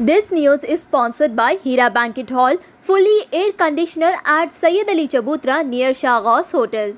This news is sponsored by Hira Banquet Hall, fully air conditioner at Sayyid Ali Chabutra near Shahghaus Hotel.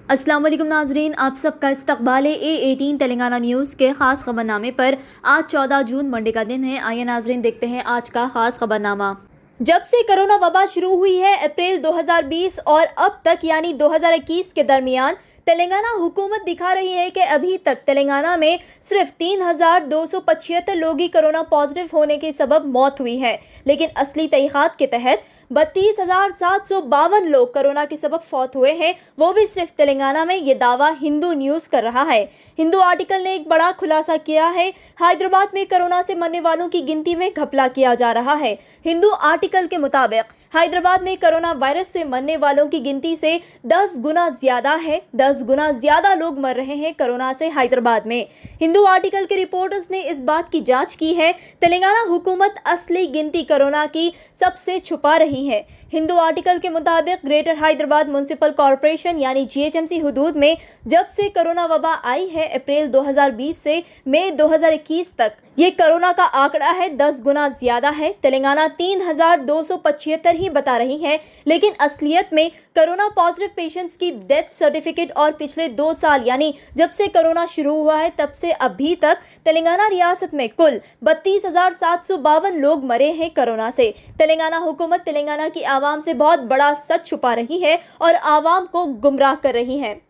अस्सलाम वालेकुम नाजरीन, आप सबका इस्तकबाल है A18 तेलंगाना न्यूज़ के ख़ास खबरनामे पर। आज 14 जून मंडे का दिन है। आइए नाजरीन देखते हैं आज का ख़ास खबरनामा। जब से कोरोना वबा शुरू हुई है अप्रैल 2020 और अब तक यानी 2021 के दरमियान तेलंगाना हुकूमत दिखा रही है कि अभी तक तेलंगाना में सिर्फ 3,275 लोग ही कोरोना पॉजिटिव होने के सबब मौत हुई है, लेकिन असली तहक़ीक़ात के तहत 32,752 लोग कोरोना के सबब फौत हुए हैं, वो भी सिर्फ तेलंगाना में। ये दावा हिंदू न्यूज़ कर रहा है। हिंदू आर्टिकल ने एक बड़ा खुलासा किया है। हैदराबाद में कोरोना से मरने वालों की गिनती में घपला किया जा रहा है। हिंदू आर्टिकल के मुताबिक हैदराबाद में कोरोना वायरस से मरने वालों की गिनती से 10 गुना ज़्यादा है। 10 गुना ज़्यादा लोग मर रहे हैं कोरोना से हैदराबाद में। हिंदू आर्टिकल के रिपोर्टर्स ने इस बात की जांच की है। तेलंगाना हुकूमत असली गिनती कोरोना की सबसे छुपा रही है। हिंदू आर्टिकल के मुताबिक ग्रेटर हैदराबाद म्युनिसिपल कॉरपोरेशन यानी GHMC हुदूद में जब से कोरोना वबा आई है अप्रैल 2020 से मई 2021 तक, ये कोरोना का आंकड़ा है 10 गुना ज़्यादा है। तेलंगाना 3,275 ही बता रही है, लेकिन असलियत में कोरोना पॉजिटिव पेशेंट्स की डेथ सर्टिफिकेट और पिछले 2 साल यानी जब से कोरोना शुरू हुआ है तब से अभी तक तेलंगाना रियासत में कुल 32,752 लोग मरे हैं कोरोना से। तेलंगाना हुकूमत तेलंगाना की आवाम से बहुत बड़ा सच छुपा रही है और आवाम को गुमराह कर रही है।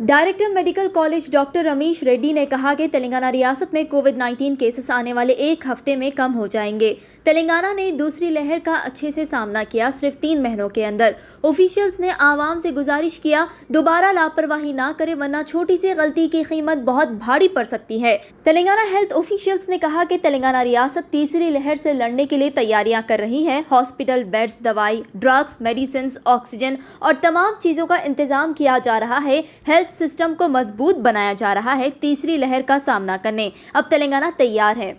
Director medical college doctor Ramesh Reddy ने कहा कि तेलंगाना रियासत में कोविड-19 केसेस आने वाले एक हफ्ते में कम हो जाएंगे। तेलंगाना ने दूसरी लहर का अच्छे से सामना किया सिर्फ 3 महीनों के अंदर। ऑफिशियल्स ने आवाम से गुजारिश किया दोबारा लापरवाही ना करें, वरना छोटी सी गलती की कीमत बहुत भारी पड़ सकती है। तेलंगाना हेल्थ ऑफिशियल्स ने कहा कि तेलंगाना रियासत तीसरी लहर से लड़ने के लिए तैयारियां कर रही है। हॉस्पिटल बेड्स, दवाई, ड्रग्स, मेडिसिन, ऑक्सीजन और तमाम चीज़ों का इंतजाम किया जा रहा है। हेल्थ सिस्टम को मजबूत बनाया जा रहा है। तीसरी लहर का सामना करने अब तेलंगाना तैयार है।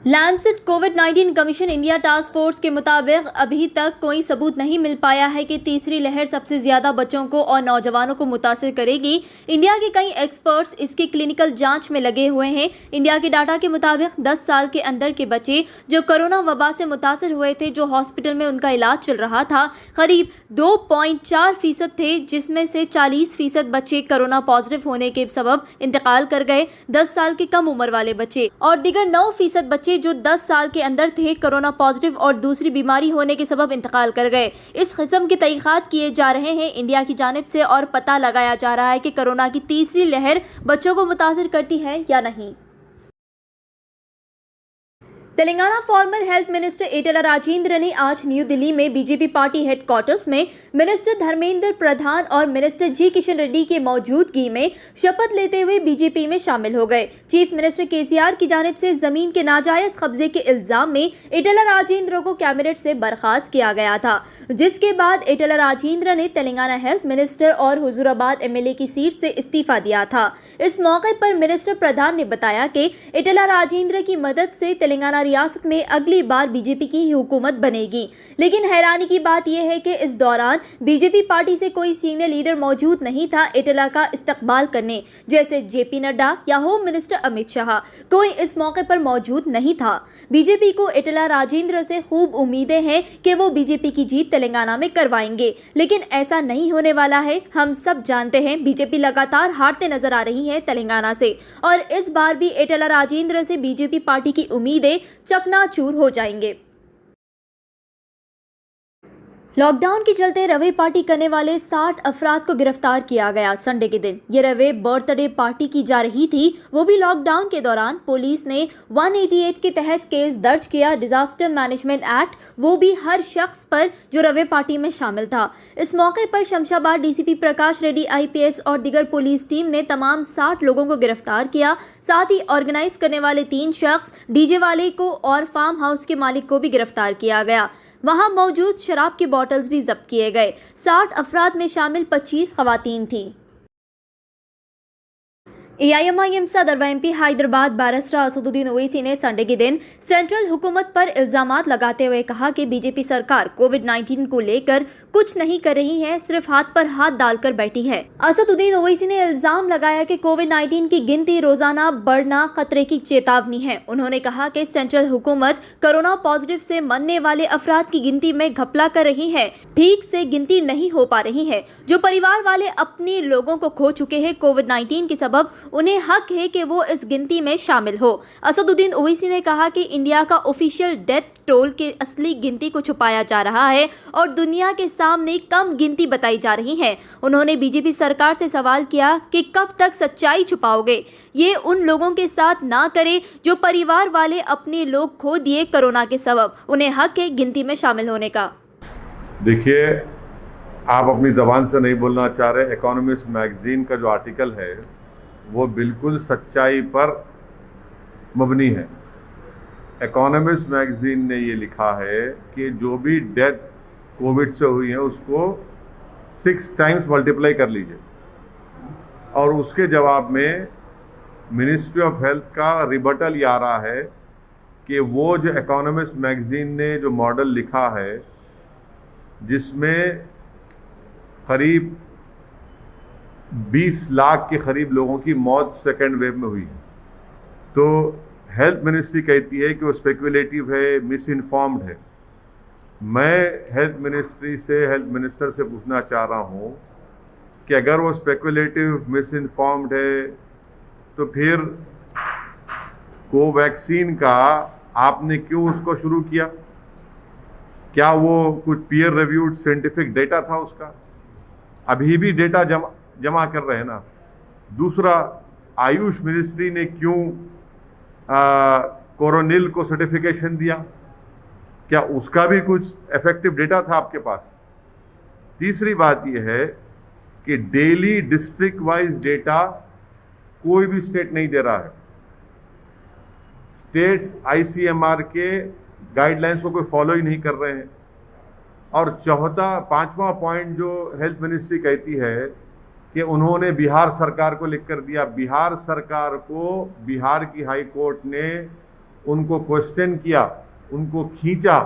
लैंसेट कोविड-19 कमीशन इंडिया टास्क फोर्स के मुताबिक अभी तक कोई सबूत नहीं मिल पाया है कि तीसरी लहर सबसे ज़्यादा बच्चों को और नौजवानों को मुतासिर करेगी। इंडिया के कई एक्सपर्ट्स इसकी क्लिनिकल जांच में लगे हुए हैं। इंडिया के डाटा के मुताबिक 10 साल के अंदर के बच्चे जो कोरोना वबा से मुतासिर हुए थे, जो हॉस्पिटल में उनका इलाज चल रहा था, करीब 2.4% थे, जिसमें से 40% बच्चे कोरोना पॉजिटिव होने के सबब इंतकाल कर गए। 10 साल के कम उम्र वाले बच्चे और दीगर 9% बच्चे जो 10 साल के अंदर थे कोरोना पॉजिटिव और दूसरी बीमारी होने के सबब इंतकाल कर गए। इस किस्म के तहक़ीक़ात किए जा रहे हैं इंडिया की जानिब से और पता लगाया जा रहा है कि कोरोना की तीसरी लहर बच्चों को मुतासिर करती है या नहीं। Telangana farmer health minister Eatala Rajendra ने आज न्यू दिल्ली में बीजेपी पार्टी हेडक्वार्टर्स में मिनिस्टर धर्मेंद्र प्रधान और मिनिस्टर जी किशन रेड्डी के मौजूदगी में शपथ लेते हुए बीजेपी में शामिल हो गए। चीफ मिनिस्टर KCR की जानिब से जमीन के नाजायज कब्जे के इल्जाम में ईटेला राजेंद्र को कैबिनेट से बर्खास्त किया गया था, जिसके बाद ईटेला राजेंद्र ने तेलंगाना हेल्थ मिनिस्टर और हुजूराबाद MLA की सीट से इस्तीफा दिया था। इस मौके पर मिनिस्टर प्रधान ने बताया कि ईटेला राजेंद्र की मदद से तेलंगाना रियासत में अगली बार बीजेपी की ही हुकूमत बनेगी। लेकिन हैरानी की बात यह है कि इस दौरान बीजेपी पार्टी से कोई सीनियर लीडर मौजूद नहीं था ईटेला का इस्तकबाल करने, जैसे JP नड्डा या होम मिनिस्टर अमित शाह। कोई इस मौके पर मौजूद नहीं था। बीजेपी को ईटेला राजेंद्र से खूब उम्मीदें हैं कि वो बीजेपी की जीत तेलंगाना में करवाएंगे, लेकिन ऐसा नहीं होने वाला है। हम सब जानते हैं बीजेपी लगातार हारते नजर आ रही है तेलंगाना से, और इस बार भी ईटेला राजेंद्र से बीजेपी पार्टी की उम्मीदें चकनाचूर हो जाएंगे। लॉकडाउन के चलते रवे पार्टी करने वाले 60 अफराद को गिरफ्तार किया गया। संडे के दिन ये रवे बर्थडे पार्टी की जा रही थी, वो भी लॉकडाउन के दौरान। पुलिस ने 188 के तहत केस दर्ज किया, डिजास्टर मैनेजमेंट एक्ट, वो भी हर शख्स पर जो रवे पार्टी में शामिल था। इस मौके पर शमशाबाद DCP प्रकाश रेड्डी IPS और दीगर पुलिस टीम ने तमाम 60 लोगों को गिरफ्तार किया। साथ ही ऑर्गेनाइज करने वाले 3 शख्स, DJ वाले को और फार्म हाउस के मालिक को भी गिरफ्तार किया गया। वहां मौजूद शराब के बॉटल्स भी जब्त किए गए। 60 अफराद में शामिल 25 खवातीन थी। AIMIM सदर व MP हैदराबाद बैरिस्टर असदुद्दीन ओवैसी ने संडे के दिन सेंट्रल हुकूमत पर इल्जामात लगाते हुए कहा कि बीजेपी सरकार कोविड-19 को लेकर कुछ नहीं कर रही है, सिर्फ हाथ पर हाथ डालकर बैठी है। असदुद्दीन ओवैसी ने इल्जाम लगाया कि कोविड-19 की गिनती रोजाना बढ़ना खतरे की चेतावनी है। उन्होंने कहा कि सेंट्रल हुकूमत कोरोना पॉजिटिव से मरने वाले अफराद की गिनती में घपला कर रही है, ठीक से गिनती नहीं हो पा रही है। जो परिवार वाले अपने लोगों को खो चुके हैं कोविड-19 के सबब, उन्हें हक है कि वो इस गिनती में शामिल हो। असदुद्दीन ओवैसी ने कहा कि इंडिया का ऑफिशियल डेथ टोल के असली गिनती को छुपाया जा रहा है और दुनिया के सामने कम गिनती बताई जा रही है। उन्होंने बीजेपी सरकार से सवाल किया कि कब तक सच्चाई छुपाओगे? ये उन लोगों के साथ ना करे जो परिवार वाले अपने लोग खो दिए कोरोना के सबब, उन्हें हक है गिनती में शामिल होने का। देखिए, आप अपनी ज़बान से नहीं बोलना चाह रहे। इकोनॉमिस्ट मैगजीन का जो आर्टिकल है वो बिल्कुल सच्चाई पर मबनी है। इकोनॉमिस्ट मैगजीन ने ये लिखा है कि जो भी डेथ कोविड से हुई है उसको 6 टाइम्स मल्टीप्लाई कर लीजिए, और उसके जवाब में मिनिस्ट्री ऑफ हेल्थ का रिबटल ये आ रहा है कि वो जो इकोनॉमिस्ट मैगजीन ने जो मॉडल लिखा है जिसमें करीब 20 लाख के करीब लोगों की मौत सेकेंड वेव में हुई है, तो हेल्थ मिनिस्ट्री कहती है कि वो स्पेकुलेटिव है, मिस इन्फॉर्म्ड है। मैं हेल्थ मिनिस्टर से पूछना चाह रहा हूँ कि अगर वो स्पेकुलेटिव, मिस इन्फॉर्म्ड है तो फिर कोवैक्सीन का आपने क्यों उसको शुरू किया? क्या वो कुछ पीयर रिव्यूड साइंटिफिक डेटा था उसका? अभी भी डेटा जमा कर रहे हैं ना। दूसरा, आयुष मिनिस्ट्री ने क्यों कोरोनिल को सर्टिफिकेशन दिया? क्या उसका भी कुछ इफेक्टिव डेटा था आपके पास? तीसरी बात यह है कि डेली डिस्ट्रिक्ट वाइज डेटा कोई भी स्टेट नहीं दे रहा है। स्टेट्स ICMR के गाइडलाइंस को कोई फॉलो ही नहीं कर रहे हैं। और पांचवा पॉइंट जो हेल्थ मिनिस्ट्री कहती है कि उन्होंने बिहार सरकार को लिख कर दिया। बिहार सरकार को बिहार की हाई कोर्ट ने उनको क्वेश्चन किया, उनको खींचा,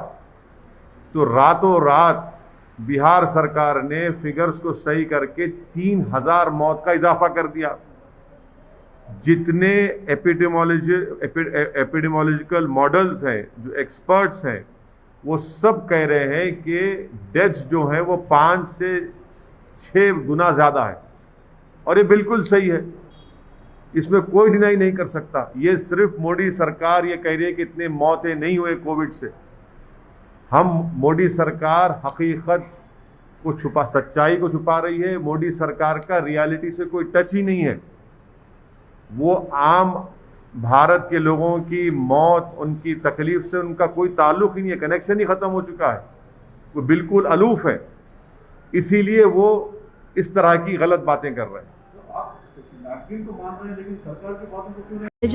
तो रातों रात बिहार सरकार ने फिगर्स को सही करके 3000 मौत का इजाफा कर दिया। जितने एपिडेमोलॉजिकल मॉडल्स हैं, जो एक्सपर्ट्स हैं, वो सब कह रहे हैं कि डेथ्स जो हैं वो 5 से 6 गुना ज़्यादा है, और ये बिल्कुल सही है, इसमें कोई डिनाई नहीं कर सकता। ये सिर्फ मोदी सरकार ये कह रही है कि इतने मौतें नहीं हुए कोविड से। मोदी सरकार हकीकत को सच्चाई को छुपा रही है। मोदी सरकार का रियलिटी से कोई टच ही नहीं है। वो आम भारत के लोगों की मौत, उनकी तकलीफ से उनका कोई ताल्लुक ही नहीं है, कनेक्शन ही ख़त्म हो चुका है। वो बिल्कुल अलूफ है, इसीलिए वो इस तरह की गलत बातें कर रहे हैं।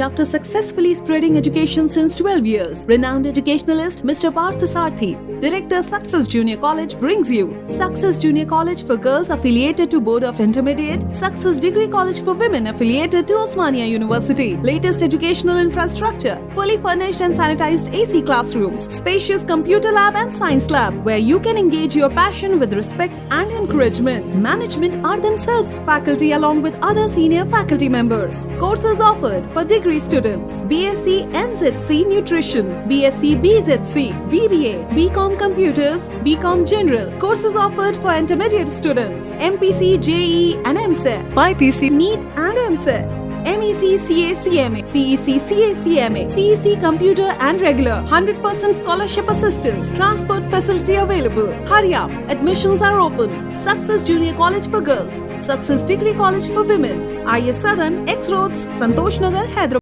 After successfully spreading education since 12 years, renowned educationalist Mr. Parth Sarthi, Director Success Junior College brings you Success Junior College for Girls affiliated to Board of Intermediate, Success Degree College for Women affiliated to Osmania University. Latest educational infrastructure, fully furnished and sanitized AC classrooms, spacious computer lab and science lab where you can engage your passion with respect and encouragement. Management are themselves faculty along with other senior faculty members. Courses offered for degree students: BSc NZC Nutrition, BSc BZC, BBA, BCom Computers, BCom General. Courses offered for intermediate students: MPC, JEE and MSET, BPC, NEET and MSET. MEC, CA, CMA, CEC, CA, CMA, CEC Computer and Regular, 100% scholarship assistance, transport facility available. Hurry up, admissions are open. Success Junior College for Girls, Success Degree College for Women, IS Southern, X Roads, Santosh Nagar, Hyderabad.